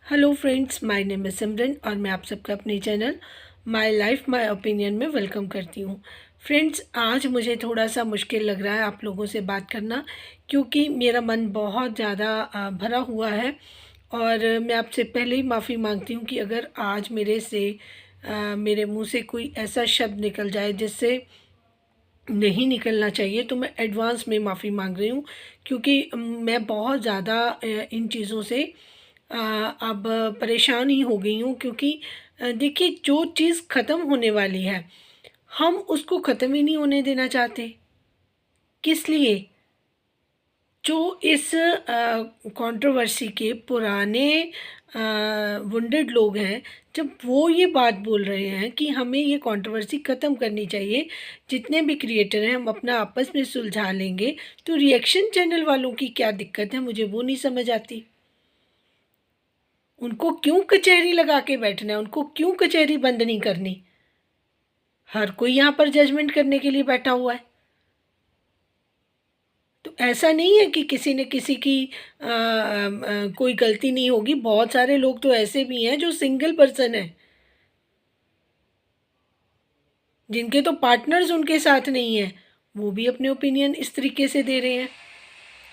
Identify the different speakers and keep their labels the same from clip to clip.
Speaker 1: Hello friends, my name is Simran और मैं आप सबका अपने channel my life my opinion में वेलकम करती हूँ। फ्रेंड्स, आज मुझे थोड़ा सा मुश्किल लग रहा है आप लोगों से बात करना, क्योंकि मेरा मन बहुत ज़्यादा भरा हुआ है। और मैं आपसे पहले ही माफ़ी मांगती हूँ कि अगर आज मेरे मुंह से कोई ऐसा शब्द निकल जाए जिससे नहीं निकलना चाहिए, तो मैं एडवांस में माफ़ी मांग रही हूँ। क्योंकि मैं बहुत ज़्यादा इन चीज़ों से अब परेशान ही हो गई हूँ। क्योंकि देखिए, जो चीज़ ख़त्म होने वाली है, हम उसको ख़त्म ही नहीं होने देना चाहते। किस लिए? जो इस कंट्रोवर्सी के पुराने वुंडेड लोग हैं, जब वो ये बात बोल रहे हैं कि हमें ये कंट्रोवर्सी ख़त्म करनी चाहिए, जितने भी क्रिएटर हैं हम अपना आपस में सुलझा लेंगे, तो रिएक्शन चैनल वालों की क्या दिक्कत है? मुझे वो नहीं समझ आती। उनको क्यों कचहरी लगा के बैठना है? उनको क्यों कचहरी बंद नहीं करनी? हर कोई यहाँ पर जजमेंट करने के लिए बैठा हुआ है। तो ऐसा नहीं है कि किसी ने किसी की कोई गलती नहीं होगी। बहुत सारे लोग तो ऐसे भी हैं जो सिंगल पर्सन हैं, जिनके तो पार्टनर्स उनके साथ नहीं हैं। वो भी अपने ओपिनियन इस तरीके से दे रहे हैं।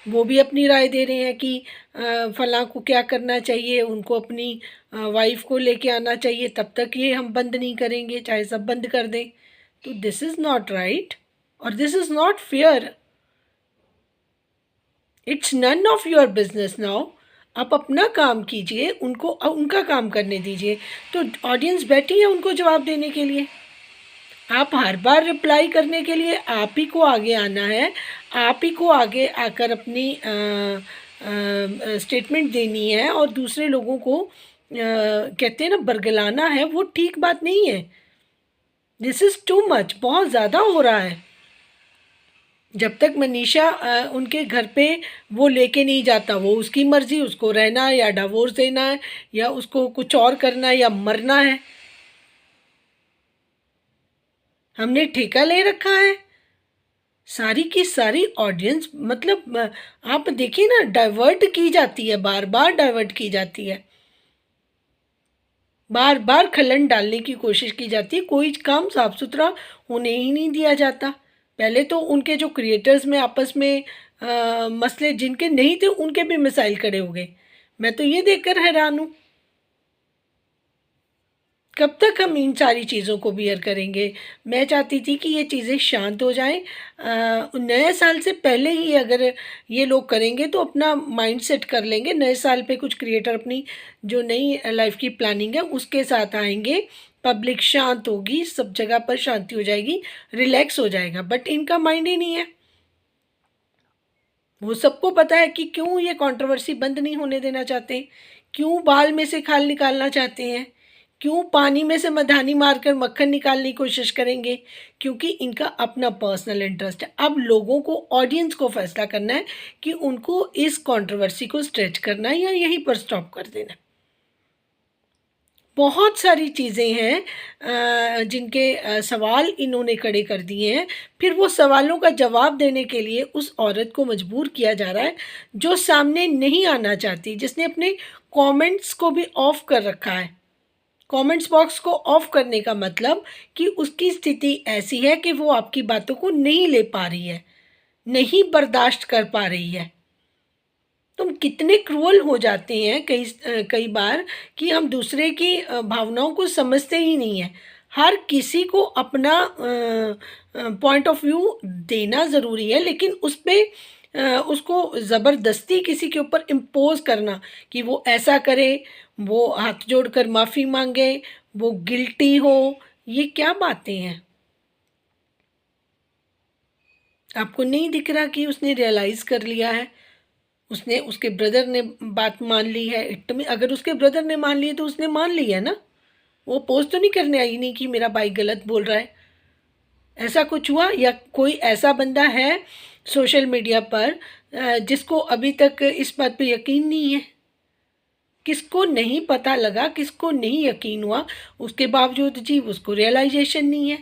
Speaker 1: वो भी अपनी राय दे रहे हैं कि फलां को क्या करना चाहिए, उनको अपनी वाइफ को लेके आना चाहिए, तब तक ये हम बंद नहीं करेंगे, चाहे सब बंद कर दें। तो दिस इज़ नॉट राइट और this is not fair. It's none of your business now. आप अपना काम कीजिए, उनको उनका काम करने दीजिए। तो ऑडियंस बैठी है उनको जवाब देने के लिए। आप हर बार रिप्लाई करने के लिए आप ही को आगे आना है। आप ही को आगे आकर अपनी स्टेटमेंट देनी है और दूसरे लोगों को कहते हैं ना, बरगलाना है। वो ठीक बात नहीं है। दिस इज़ टू मच, बहुत ज़्यादा हो रहा है। जब तक मनीषा उनके घर पे वो लेके नहीं जाता, वो उसकी मर्ज़ी, उसको रहना है या डिवोर्स देना है या उसको कुछ और करना है या मरना है। हमने ठेका ले रखा है। सारी की सारी ऑडियंस, मतलब आप देखिए ना, डाइवर्ट की जाती है, बार बार डाइवर्ट की जाती है, बार बार खलन डालने की कोशिश की जाती है। कोई काम साफ सुथरा होने ही नहीं दिया जाता। पहले तो उनके जो क्रिएटर्स में आपस में मसले जिनके नहीं थे, उनके भी मिसाइल खड़े हो गए। मैं तो ये देखकर हैरान हूँ। कब तक हम इन सारी चीज़ों को बियर करेंगे? मैं चाहती थी कि ये चीज़ें शांत हो जाएँ। नए साल से पहले ही अगर ये लोग करेंगे तो अपना माइंड सेट कर लेंगे। नए साल पे कुछ क्रिएटर अपनी जो नई लाइफ़ की प्लानिंग है उसके साथ आएँगे। पब्लिक शांत होगी, सब जगह पर शांति हो जाएगी, रिलैक्स हो जाएगा। बट इनका माइंड ही नहीं है। वो सबको पता है कि क्यों ये कंट्रोवर्सी बंद नहीं होने देना चाहते, क्यों बाल में से खाल निकालना चाहते हैं, क्यों पानी में से मधानी मारकर मक्खन निकालने की कोशिश करेंगे। क्योंकि इनका अपना पर्सनल इंटरेस्ट है। अब लोगों को, ऑडियंस को फैसला करना है कि उनको इस कंट्रोवर्सी को स्ट्रेच करना है या यहीं पर स्टॉप कर देना है। बहुत सारी चीज़ें हैं जिनके सवाल इन्होंने खड़े कर दिए हैं। फिर वो सवालों का जवाब देने के लिए उस औरत को मजबूर किया जा रहा है जो सामने नहीं आना चाहती, जिसने अपने कमेंट्स को भी ऑफ कर रखा है। कमेंट्स बॉक्स को ऑफ करने का मतलब कि उसकी स्थिति ऐसी है कि वो आपकी बातों को नहीं ले पा रही है, नहीं बर्दाश्त कर पा रही है। तुम कितने क्रूअल हो जाते हैं कई बार कि हम दूसरे की भावनाओं को समझते ही नहीं हैं। हर किसी को अपना पॉइंट ऑफ व्यू देना ज़रूरी है, लेकिन उस पे उसको ज़बरदस्ती किसी के ऊपर इम्पोज़ करना कि वो ऐसा करे, वो हाथ जोड़कर माफ़ी माँगे, वो गिल्टी हो, ये क्या बातें हैं? आपको नहीं दिख रहा कि उसने रियलाइज़ कर लिया है? उसने, उसके ब्रदर ने बात मान ली है। इट में अगर उसके ब्रदर ने मान ली है तो उसने मान ली है ना। वो पोस्ट तो नहीं करने आई नहीं कि मेरा भाई गलत बोल रहा है। ऐसा कुछ हुआ? या कोई ऐसा बंदा है सोशल मीडिया पर जिसको अभी तक इस बात पे यकीन नहीं है? किसको नहीं पता लगा, किसको नहीं यकीन हुआ, उसके बावजूद जी उसको रियलाइजेशन नहीं है।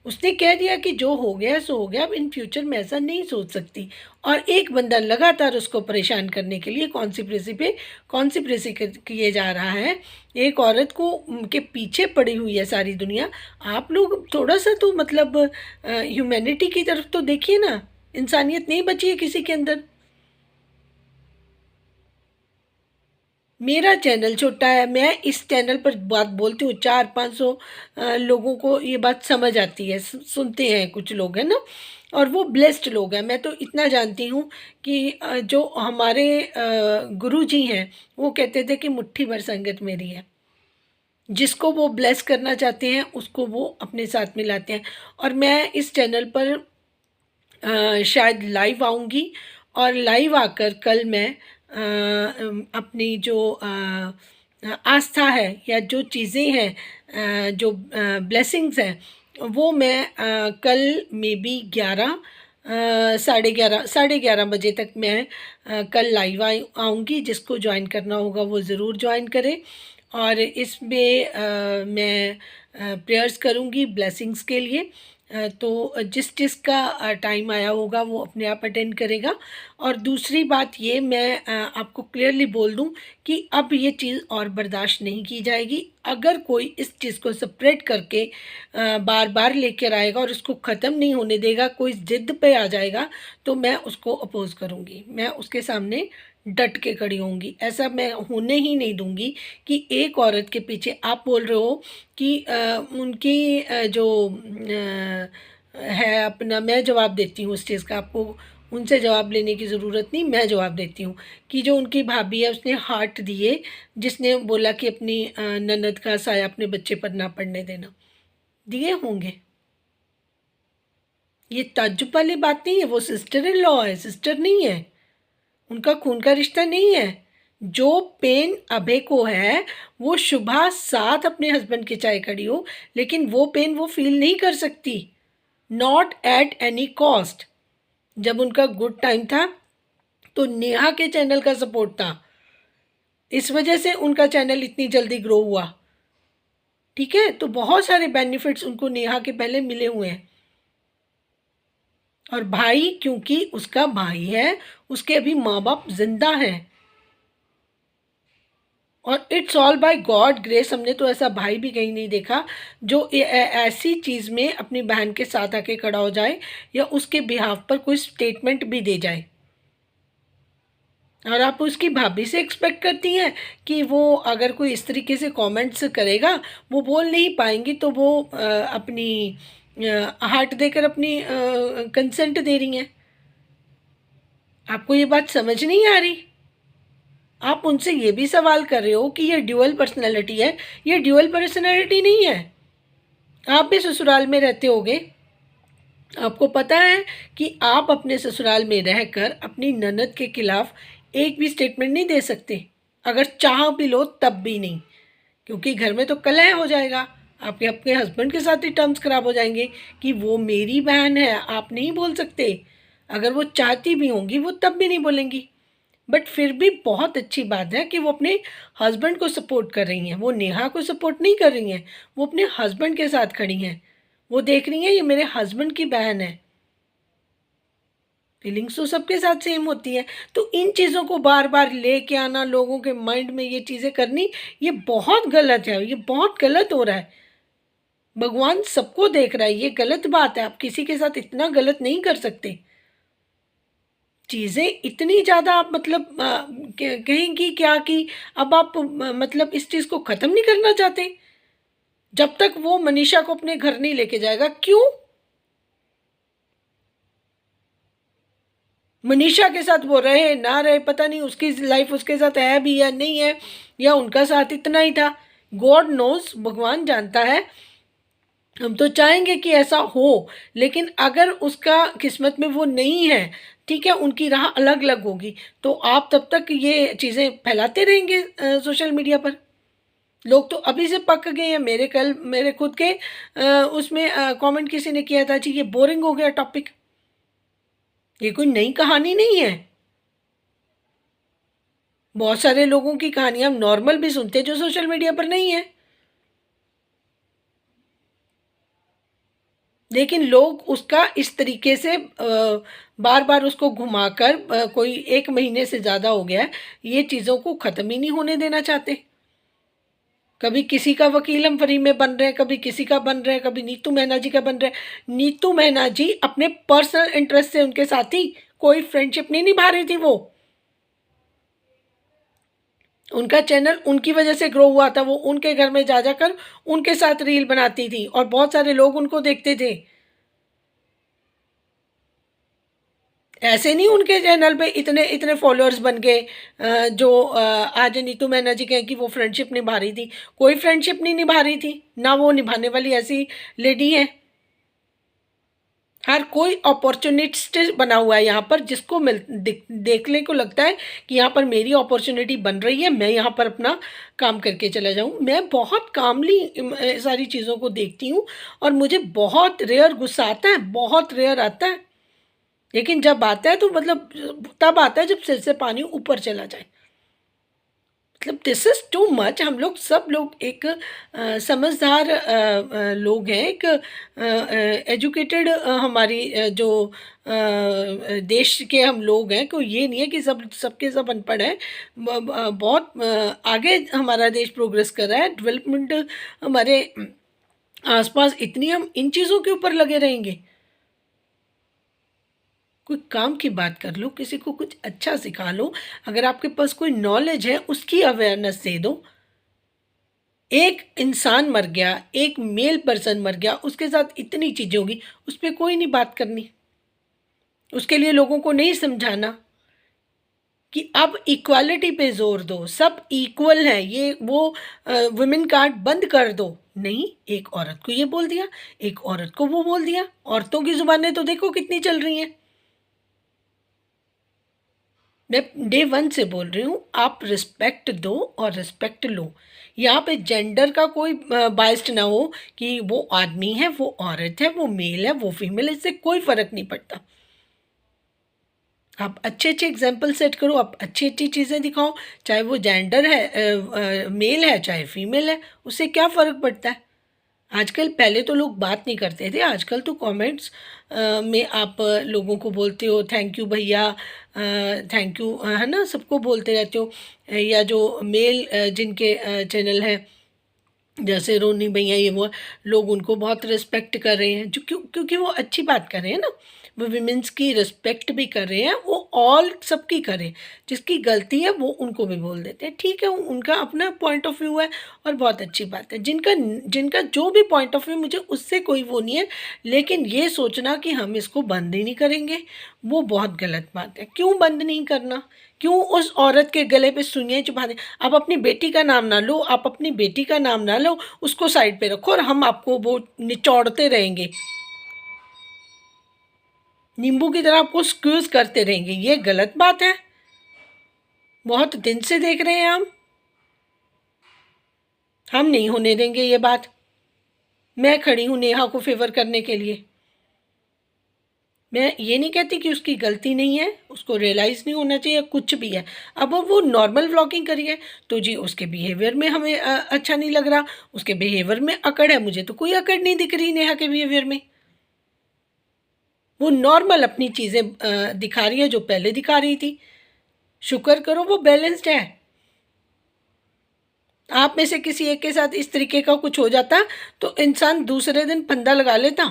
Speaker 1: उसने कह दिया कि जो हो गया सो हो गया, अब इन फ्यूचर मैं ऐसा नहीं सोच सकती। और एक बंदा लगातार उसको परेशान करने के लिए कॉन्सिप्रेसी किए जा रहा है। एक औरत को के पीछे पड़ी हुई है सारी दुनिया। आप लोग थोड़ा सा तो मतलब ह्यूमैनिटी की तरफ तो देखिए ना, इंसानियत नहीं बची है किसी के अंदर। मेरा चैनल छोटा है, मैं इस चैनल पर बात बोलती हूँ, 400-500 लोगों को ये बात समझ आती है, सुनते हैं कुछ लोग, है ना। और वो ब्लेस्ड लोग हैं। मैं तो इतना जानती हूँ कि जो हमारे गुरु जी हैं, वो कहते थे कि मुट्ठी भर संगत मेरी है। जिसको वो ब्लेस करना चाहते हैं उसको वो अपने साथ मिलाते हैं। और मैं इस चैनल पर शायद लाइव आऊँगी, और लाइव आकर कल मैं अपनी जो आस्था है या जो चीज़ें हैं, जो ब्लेसिंग्स हैं, वो मैं कल मे बी 11 साढ़े 11 बजे तक मैं कल लाइव आऊँगी। जिसको ज्वाइन करना होगा वो ज़रूर ज्वाइन करे। और इसमें मैं प्रेयर्स करूँगी ब्लेसिंग्स के लिए। तो जिसका टाइम आया होगा वो अपने आप अटेंड करेगा। और दूसरी बात ये मैं आपको क्लियरली बोल दूं कि अब ये चीज़ और बर्दाश्त नहीं की जाएगी। अगर कोई इस चीज़ को स्प्रेड करके बार बार लेकर आएगा और इसको ख़त्म नहीं होने देगा, कोई ज़िद पे आ जाएगा, तो मैं उसको अपोज़ करूँगी। मैं उसके सामने डट के खड़ी होंगी। ऐसा मैं होने ही नहीं दूंगी कि एक औरत के पीछे आप बोल रहे हो कि उनकी जो है अपना, मैं जवाब देती हूँ उस चीज़ का। आपको उनसे जवाब लेने की ज़रूरत नहीं, मैं जवाब देती हूँ कि जो उनकी भाभी है उसने हार्ट दिए, जिसने बोला कि अपनी ननद का साया अपने बच्चे पर ना पड़ने देना, दिए होंगे। ये ताज्जुब वाली बात नहीं है। वो सिस्टर इन लॉ है, सिस्टर नहीं है, उनका खून का रिश्ता नहीं है। जो पेन अभय को है वो शुभा साथ अपने हस्बैंड के चाहे खड़ी हो, लेकिन वो पेन वो फील नहीं कर सकती, नॉट एट एनी कॉस्ट। जब उनका गुड टाइम था तो नेहा के चैनल का सपोर्ट था, इस वजह से उनका चैनल इतनी जल्दी ग्रो हुआ। ठीक है, तो बहुत सारे बेनिफिट्स उनको नेहा के पहले मिले हुए हैं। और भाई, क्योंकि उसका भाई है, उसके अभी माँ बाप जिंदा हैं, और it's all by God grace. हमने तो ऐसा भाई भी कहीं नहीं देखा जो ऐसी चीज़ में अपनी बहन के साथ आके खड़ा हो जाए या उसके बिहाफ पर कोई स्टेटमेंट भी दे जाए। और आप उसकी भाभी से एक्सपेक्ट करती हैं कि वो अगर कोई इस तरीके से कमेंट्स करेगा, वो बोल नहीं पाएंगी, तो वो अपनी हार्ट देकर अपनी कंसेंट दे रही हैं। आपको ये बात समझ नहीं आ रही? आप उनसे ये भी सवाल कर रहे हो कि ये ड्यूअल पर्सनैलिटी है। ये ड्यूअल पर्सनैलिटी नहीं है। आप भी ससुराल में रहते होगे, आपको पता है कि आप अपने ससुराल में रहकर अपनी ननद के खिलाफ एक भी स्टेटमेंट नहीं दे सकते। अगर चाह भी लो तब भी नहीं, क्योंकि घर में तो कलह हो जाएगा। आपके अपने हस्बैंड के साथ ही टर्म्स खराब हो जाएंगे कि वो मेरी बहन है, आप नहीं बोल सकते। अगर वो चाहती भी होंगी वो तब भी नहीं बोलेंगी। बट फिर भी बहुत अच्छी बात है कि वो अपने हस्बैंड को सपोर्ट कर रही हैं। वो नेहा को सपोर्ट नहीं कर रही हैं, वो अपने हस्बैंड के साथ खड़ी हैं। वो देख रही हैं ये मेरे हस्बैंड की बहन है। फीलिंग्स तो सबके साथ सेम होती है। तो इन चीज़ों को बार बार लेके आना, लोगों के माइंड में ये चीज़ें करनी, ये बहुत गलत है। ये बहुत गलत हो रहा है। भगवान सबको देख रहा है, ये गलत बात है। आप किसी के साथ इतना गलत नहीं कर सकते। चीज़ें इतनी ज़्यादा आप मतलब कहेंगी क्या कि अब आप मतलब इस चीज़ को ख़त्म नहीं करना चाहते? जब तक वो मनीषा को अपने घर नहीं लेके जाएगा। क्यों? मनीषा के साथ वो रहे ना रहे पता नहीं, उसकी लाइफ उसके साथ है भी या नहीं है, या उनका साथ इतना ही था, गॉड नोज, भगवान जानता है। हम तो चाहेंगे कि ऐसा हो, लेकिन अगर उसका किस्मत में वो नहीं है, ठीक है, उनकी राह अलग अलग होगी, तो आप तब तक ये चीज़ें फैलाते रहेंगे सोशल मीडिया पर। लोग तो अभी से पक गए हैं। मेरे खुद के उसमें कमेंट किसी ने किया था जी ये बोरिंग हो गया टॉपिक। ये कोई नई कहानी नहीं है। बहुत सारे लोगों की कहानियां हम नॉर्मल भी सुनते हैं जो सोशल मीडिया पर नहीं है। लेकिन लोग उसका इस तरीके से बार बार उसको घुमाकर कोई 1 महीने से ज़्यादा हो गया है, ये चीज़ों को ख़त्म ही नहीं होने देना चाहते। कभी किसी का वकील हम फ्री में बन रहे हैं, कभी किसी का बन रहे हैं, कभी नीतू मैना जी का बन रहे हैं। नीतू मैना जी अपने पर्सनल इंटरेस्ट से उनके साथ ही, कोई फ्रेंडशिप नहीं निभा रही थी वो। उनका चैनल उनकी वजह से ग्रो हुआ था, वो उनके घर में जा जाकर उनके साथ रील बनाती थी और बहुत सारे लोग उनको देखते थे। ऐसे नहीं उनके चैनल पे इतने इतने फॉलोअर्स बन गए। जो आज नीतू मैना जी कहें कि वो फ्रेंडशिप निभा रही थी, कोई फ्रेंडशिप नहीं निभा रही थी, ना वो निभाने वाली ऐसी लेडी है। हर कोई अपॉर्चुनिस्ट बना हुआ है यहाँ पर, जिसको देखने को लगता है कि यहाँ पर मेरी अपॉर्चुनिटी बन रही है, मैं यहाँ पर अपना काम करके चला जाऊँ। मैं बहुत कामली सारी चीज़ों को देखती हूँ और मुझे बहुत रेयर गुस्सा आता है, बहुत रेयर आता है। लेकिन जब आता है तो मतलब तब आता है जब सिर से पानी ऊपर चला जाए। मतलब दिस इज़ टू मच। हम लोग सब लोग एक समझदार लोग हैं, एक एजुकेटेड हमारी जो देश के हम लोग हैं। कोई ये नहीं है कि सबके सब अनपढ़ हैं। बहुत आगे हमारा देश प्रोग्रेस कर रहा है। डेवलपमेंट हमारे आसपास इतनी, हम इन चीज़ों के ऊपर लगे रहेंगे? कोई काम की बात कर लो, किसी को कुछ अच्छा सिखा लो, अगर आपके पास कोई नॉलेज है उसकी अवेयरनेस दे दो। एक इंसान मर गया, एक मेल पर्सन मर गया, उसके साथ इतनी चीज़ें होगी, उस पर कोई नहीं बात करनी, उसके लिए लोगों को नहीं समझाना कि अब इक्वालिटी पे जोर दो, सब इक्वल है, ये वो वुमेन कार्ड बंद कर दो। नहीं, एक औरत को ये बोल दिया, एक औरत को वो बोल दिया। औरतों की जुबानें तो देखो कितनी चल रही हैं। मैं डे वन से बोल रही हूँ, आप रिस्पेक्ट दो और रिस्पेक्ट लो। यहाँ पे जेंडर का कोई बाइस्ड ना हो कि वो आदमी है, वो औरत है, वो मेल है, वो फीमेल है, इससे कोई फ़र्क नहीं पड़ता। आप अच्छे अच्छे एग्जाम्पल सेट करो, आप अच्छी अच्छी चीज़ें दिखाओ, चाहे वो जेंडर है, मेल है, चाहे फीमेल है, उससे क्या फ़र्क पड़ता है। आजकल, पहले तो लोग बात नहीं करते थे, आजकल तो कमेंट्स में आप लोगों को बोलते हो थैंक यू भैया, थैंक यू, है ना, सबको बोलते रहते हो। या जो मेल जिनके चैनल है, जैसे रोनी भैया, ये वो लोग उनको बहुत रिस्पेक्ट कर रहे हैं, जो क्योंकि वो अच्छी बात कर रहे हैं ना, वो विमेंस की रिस्पेक्ट भी कर रहे हैं, वो ऑल सबकी करें। जिसकी गलती है वो उनको भी बोल देते हैं, ठीक है, उनका अपना पॉइंट ऑफ व्यू है और बहुत अच्छी बात है। जिनका जिनका जो भी पॉइंट ऑफ व्यू, मुझे उससे कोई वो नहीं है, लेकिन ये सोचना कि हम इसको बंद ही नहीं करेंगे, वो बहुत गलत बात है। क्यों बंद नहीं करना? क्यों उस औरत के गले पे सुइयाँ चुभा दें? आप अपनी बेटी का नाम ना लो, आप अपनी बेटी का नाम ना लो, उसको साइड पे रखो और हम आपको वो निचोड़ते रहेंगे, नींबू की तरह आपको स्क्यूज़ करते रहेंगे। ये गलत बात है, बहुत दिन से देख रहे हैं हम नहीं होने देंगे ये बात। मैं खड़ी हूँ नेहा को फेवर करने के लिए। मैं ये नहीं कहती कि उसकी गलती नहीं है, उसको रियलाइज़ नहीं होना चाहिए, कुछ भी है। अब वो नॉर्मल व्लॉगिंग करी है तो जी उसके बिहेवियर में हमें अच्छा नहीं लग रहा, उसके बिहेवियर में अकड़ है। मुझे तो कोई अकड़ नहीं दिख रही नेहा के बिहेवियर में। वो नॉर्मल अपनी चीज़ें दिखा रही है जो पहले दिखा रही थी। शुक्र करो वो बैलेंस्ड है। आप में से किसी एक के साथ इस तरीके का कुछ हो जाता तो इंसान दूसरे दिन फंदा लगा लेता।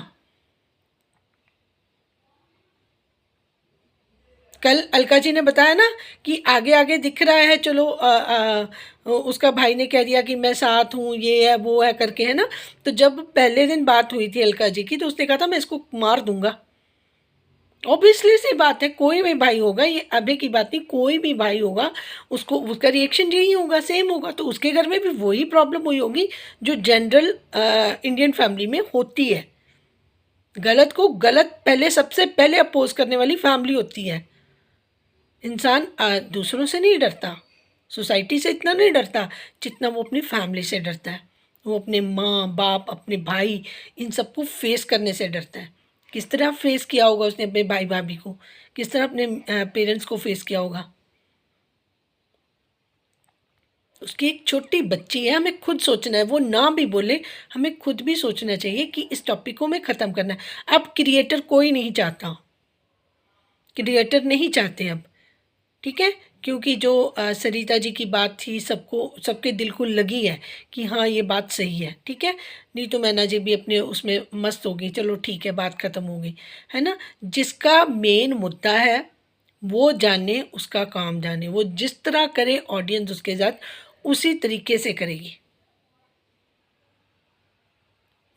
Speaker 1: कल अलका जी ने बताया ना कि आगे आगे दिख रहा है, चलो उसका भाई ने कह दिया कि मैं साथ हूँ, ये है वो है करके, है ना। तो जब पहले दिन बात हुई थी अलका जी की, तो उसने कहा था मैं इसको मार दूंगा। ऑब्वियसली सी बात है, कोई भी भाई होगा, ये अभी की बात नहीं, कोई भी भाई होगा, उसको उसका रिएक्शन यही होगा, सेम होगा। तो उसके घर में भी वही प्रॉब्लम हुई होगी जो जनरल इंडियन फैमिली में होती है। गलत को गलत पहले, सबसे पहले अपोज करने वाली फैमिली होती है। इंसान दूसरों से नहीं डरता, सोसाइटी से इतना नहीं डरता जितना वो अपनी फैमिली से डरता है। वो अपने माँ बाप, अपने भाई, इन सबको फेस करने से डरता है। किस तरह फेस किया होगा उसने अपने भाई भाभी को, किस तरह अपने पेरेंट्स को फेस किया होगा। उसकी एक छोटी बच्ची है, हमें खुद सोचना है, वो ना भी बोले, हमें खुद भी सोचना चाहिए कि इस टॉपिक को हमें ख़त्म करना है। अब क्रिएटर कोई नहीं चाहता, क्रिएटर नहीं चाहते अब, ठीक है? क्योंकि जो सरिता जी की बात थी, सबको, सबके दिल को लगी है कि हाँ ये बात सही है, ठीक है? नीतू मैना जी भी अपने उसमें मस्त हो गई, चलो ठीक है, बात ख़त्म हो गई, है ना? जिसका मेन मुद्दा है वो जाने, उसका काम जाने, वो जिस तरह करे ऑडियंस उसके साथ उसी तरीके से करेगी।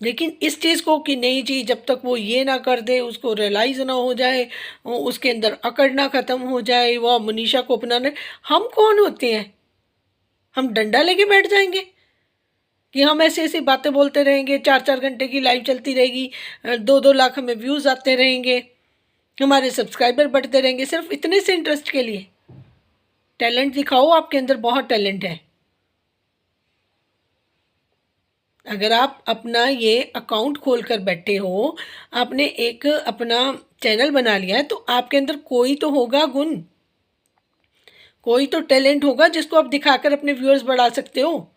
Speaker 1: लेकिन इस चीज़ को कि नहीं जी, जब तक वो ये ना कर दे, उसको रियलाइज़ ना हो जाए, उसके अंदर अकड़ ना ख़त्म हो जाए, वो मनीषा को अपनाने, हम कौन होते हैं? हम डंडा लेके बैठ जाएंगे कि हम ऐसी ऐसी बातें बोलते रहेंगे, 4-4 घंटे की लाइव चलती रहेगी, 2-2 लाख हमें व्यूज़ आते रहेंगे, हमारे सब्सक्राइबर बढ़ते रहेंगे, सिर्फ इतने से इंटरेस्ट के लिए? टैलेंट दिखाओ, आपके अंदर बहुत टैलेंट है। अगर आप अपना ये अकाउंट खोल कर बैठे हो, आपने एक अपना चैनल बना लिया है, तो आपके अंदर कोई तो होगा गुण, कोई तो टैलेंट होगा जिसको आप दिखाकर अपने व्यूअर्स बढ़ा सकते हो।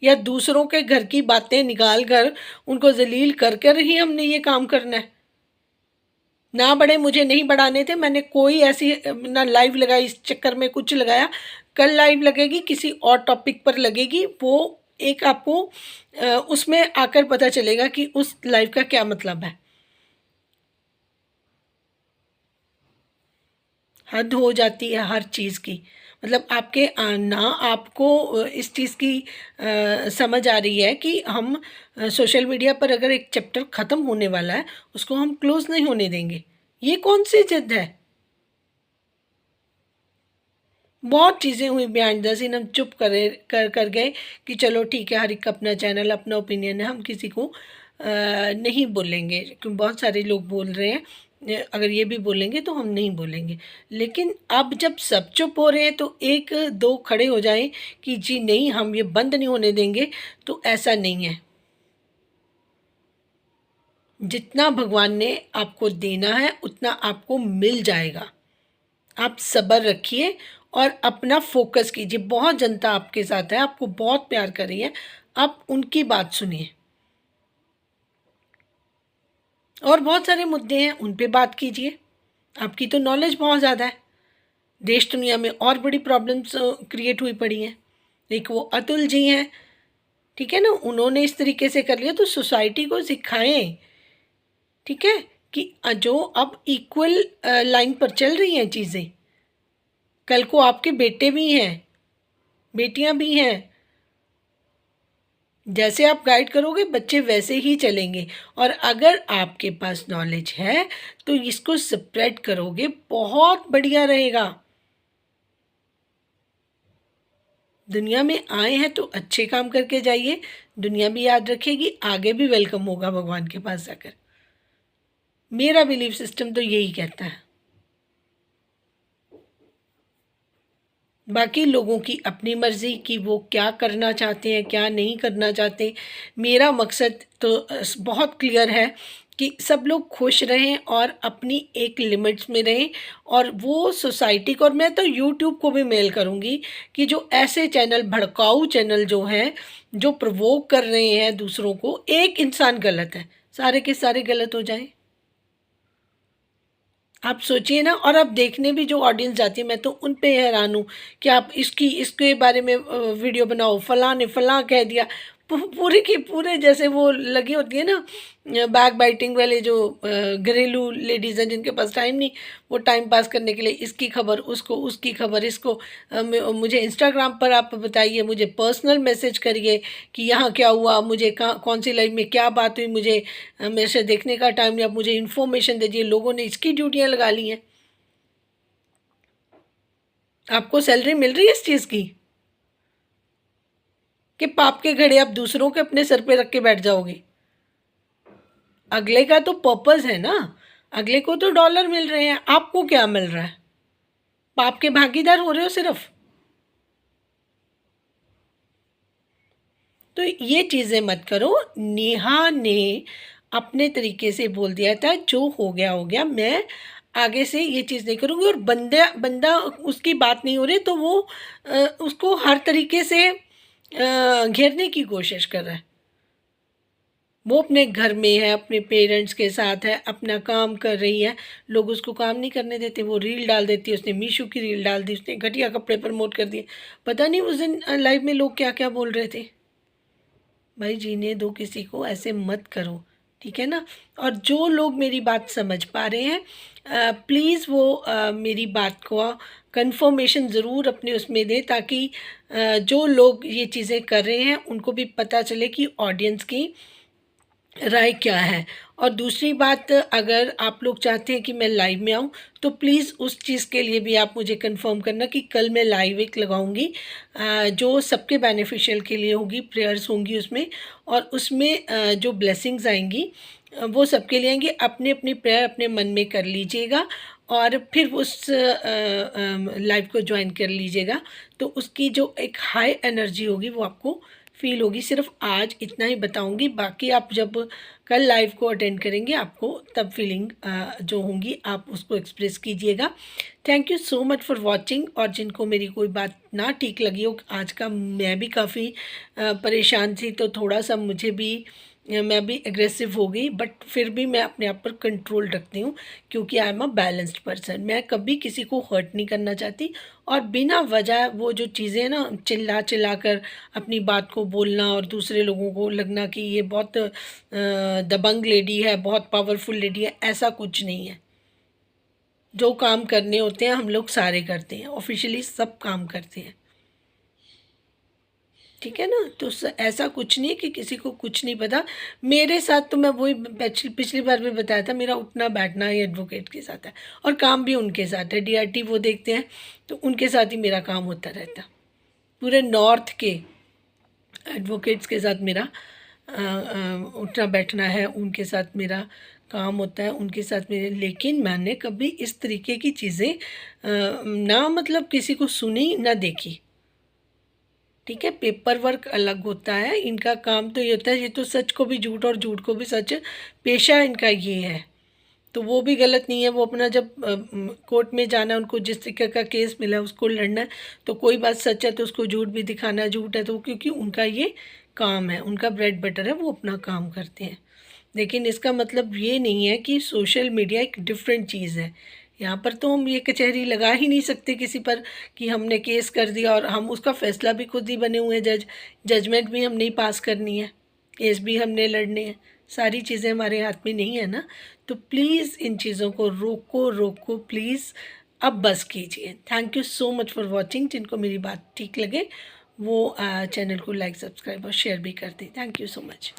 Speaker 1: या दूसरों के घर की बातें निकाल कर उनको जलील कर कर ही हमने ये काम करना है? ना बढ़े, मुझे नहीं बढ़ाने थे, मैंने कोई ऐसी ना लाइव लगाई, इस चक्कर में कुछ लगाया। कल लाइव लगेगी, किसी और टॉपिक पर लगेगी, वो एक आपको उसमें आकर पता चलेगा कि उस लाइव का क्या मतलब है। हद हो जाती है हर चीज़ की। मतलब आपके ना आपको इस चीज़ की समझ आ रही है कि हम सोशल मीडिया पर अगर एक चैप्टर ख़त्म होने वाला है, उसको हम क्लोज़ नहीं होने देंगे। ये कौन सी ज़िद है? बहुत चीज़ें हुई बिहाइंड द सीन, हम चुप करे कर गए कि चलो ठीक है, हर एक का अपना चैनल, अपना ओपिनियन है, हम किसी को नहीं बोलेंगे, क्योंकि बहुत सारे लोग बोल रहे हैं, अगर ये भी बोलेंगे तो हम नहीं बोलेंगे। लेकिन अब जब सब चुप हो रहे हैं तो एक दो खड़े हो जाएं कि जी नहीं, हम ये बंद नहीं होने देंगे, तो ऐसा नहीं है। जितना भगवान ने आपको देना है उतना आपको मिल जाएगा। आप सब्र रखिए और अपना फोकस कीजिए। बहुत जनता आपके साथ है, आपको बहुत प्यार कर रही है, आप उनकी बात सुनिए। और बहुत सारे मुद्दे हैं, उन पे बात कीजिए। आपकी तो नॉलेज बहुत ज़्यादा है। देश दुनिया में और बड़ी प्रॉब्लम्स क्रिएट हुई पड़ी हैं। एक वो अतुल जी हैं, ठीक है ना, उन्होंने इस तरीके से कर लिया, तो सोसाइटी को सिखाएं, ठीक है, कि जो अब इक्वल लाइन पर चल रही हैं चीज़ें। कल को आपके बेटे भी हैं, बेटियां भी हैं, जैसे आप गाइड करोगे बच्चे वैसे ही चलेंगे। और अगर आपके पास नॉलेज है तो इसको स्प्रेड करोगे, बहुत बढ़िया रहेगा। दुनिया में आए हैं तो अच्छे काम करके जाइए, दुनिया भी याद रखेगी, आगे भी वेलकम होगा भगवान के पास जाकर। मेरा बिलीफ सिस्टम तो यही कहता है। बाकी लोगों की अपनी मर्ज़ी कि वो क्या करना चाहते हैं, क्या नहीं करना चाहते। मेरा मकसद तो बहुत क्लियर है कि सब लोग खुश रहें और अपनी एक लिमिट्स में रहें। और वो सोसाइटी को, और मैं तो यूट्यूब को भी मेल करूँगी कि जो ऐसे चैनल, भड़काऊ चैनल जो हैं, जो प्रवोक कर रहे हैं दूसरों को, एक इंसान गलत है, सारे के सारे गलत हो जाएं। आप सोचिए ना। और अब देखने भी जो ऑडियंस जाती है, मैं तो उन पे हैरान हूँ कि आप इसके बारे में वीडियो बनाओ, फलां ने फलां कह दिया, पूरे की पूरे, जैसे वो लगी होती है ना बैक बाइटिंग वाले, जो घरेलू लेडीज़ हैं जिनके पास टाइम नहीं, वो टाइम पास करने के लिए इसकी खबर उसको, उसकी खबर इसको, मुझे इंस्टाग्राम पर आप बताइए, मुझे पर्सनल मैसेज करिए कि यहाँ क्या हुआ, मुझे कहाँ कौन सी लाइव में क्या बात हुई, मुझे मेरे से देखने का टाइम नहीं, आप मुझे इन्फॉर्मेशन दीजिए। लोगों ने इसकी ड्यूटियाँ लगा ली हैं। आपको सैलरी मिल रही है इस चीज़ की कि पाप के घड़े आप दूसरों के अपने सर पे रख के बैठ जाओगे? अगले का तो पर्पस है ना, अगले को तो डॉलर मिल रहे हैं, आपको क्या मिल रहा है? पाप के भागीदार हो रहे हो सिर्फ। तो ये चीज़ें मत करो। नेहा ने अपने तरीके से बोल दिया था, जो हो गया हो गया, मैं आगे से ये चीज़ नहीं करूँगी। और बंदा बंदा उसकी बात नहीं हो रही तो वो उसको हर तरीके से घेरने की कोशिश कर रहा है। वो अपने घर में है, अपने पेरेंट्स के साथ है, अपना काम कर रही है, लोग उसको काम नहीं करने देते, वो रील डाल देती है। उसने मीशो की रील डाल दी, उसने घटिया कपड़े प्रमोट कर दिए। पता नहीं उस दिन लाइव में लोग क्या क्या बोल रहे थे। भाई जीने दो किसी को, ऐसे मत करो, ठीक है ना। और जो लोग मेरी बात समझ पा रहे हैं प्लीज़ वो मेरी बात को कंफर्मेशन ज़रूर अपने उसमें दें, ताकि जो लोग ये चीज़ें कर रहे हैं उनको भी पता चले कि ऑडियंस की राय क्या है। और दूसरी बात, अगर आप लोग चाहते हैं कि मैं लाइव में आऊँ तो प्लीज़ उस चीज़ के लिए भी आप मुझे कंफर्म करना कि कल मैं लाइव एक लगाऊंगी जो सबके बेनिफिशियल के लिए होगी, प्रेयर्स होंगी उसमें, और उसमें जो ब्लेसिंग्स आएंगी वो सबके लिए आएंगी। अपने अपनी प्रेयर अपने मन में कर लीजिएगा और फिर उस लाइव को ज्वाइन कर लीजिएगा, तो उसकी जो एक हाई एनर्जी होगी वो आपको फील होगी। सिर्फ आज इतना ही बताऊंगी, बाकी आप जब कल लाइव को अटेंड करेंगे आपको तब फीलिंग जो होंगी आप उसको एक्सप्रेस कीजिएगा। Thank you so much for watching. और जिनको मेरी कोई बात ना ठीक लगी हो, आज का मैं भी काफ़ी परेशान थी, तो थोड़ा सा मुझे भी मैं भी एग्रेसिव हो गई, बट फिर भी मैं अपने आप पर कंट्रोल रखती हूँ, क्योंकि I am a balanced person. मैं कभी किसी को हर्ट नहीं करना चाहती, और बिना वजह वो जो चीज़ें हैं ना, चिल्ला चिल्ला कर अपनी बात को बोलना और दूसरे लोगों को लगना कि ये बहुत दबंग लेडी है, बहुत पावरफुल लेडी है, ऐसा कुछ नहीं है। जो काम करने होते हैं हम लोग सारे करते हैं, ऑफिशियली सब काम करते हैं, ठीक है ना। तो ऐसा कुछ नहीं है कि किसी को कुछ नहीं पता। मेरे साथ तो मैं वही पिछली बार भी बताया था, मेरा उठना बैठना ही एडवोकेट के साथ है और काम भी उनके साथ है। डीआरटी वो देखते हैं तो उनके साथ ही मेरा काम होता रहता। पूरे नॉर्थ के एडवोकेट्स के साथ मेरा उठना बैठना है, उनके साथ मेरा काम होता है, उनके साथ मेरे। लेकिन मैंने कभी इस तरीके की चीज़ें ना मतलब किसी को सुनी ना देखी, ठीक है। पेपर वर्क अलग होता है, इनका काम तो ये होता है, ये तो सच को भी झूठ और झूठ को भी सच, पेशा इनका ये है। तो वो भी गलत नहीं है, वो अपना जब कोर्ट में जाना है, उनको जिस तरीके का केस मिला है उसको लड़ना है, तो कोई बात सच है तो उसको झूठ भी दिखाना है, झूठ है तो, क्योंकि उनका ये काम है, उनका ब्रेड बटर है, वो अपना काम करते हैं। लेकिन इसका मतलब ये नहीं है कि सोशल मीडिया एक डिफरेंट चीज़ है। यहाँ पर तो हम ये कचहरी लगा ही नहीं सकते किसी पर कि हमने केस कर दिया और हम उसका फ़ैसला भी खुद ही बने हुए हैं, जजमेंट भी हम नहीं पास करनी है, केस भी हमने लड़ने हैं, सारी चीज़ें हमारे हाथ में नहीं है ना। तो प्लीज़ इन चीज़ों को रोको रोको प्लीज़, अब बस कीजिए। Thank you so much for watching. जिनको मेरी बात ठीक लगे वो चैनल को लाइक सब्सक्राइब और शेयर भी कर दें। Thank you so much.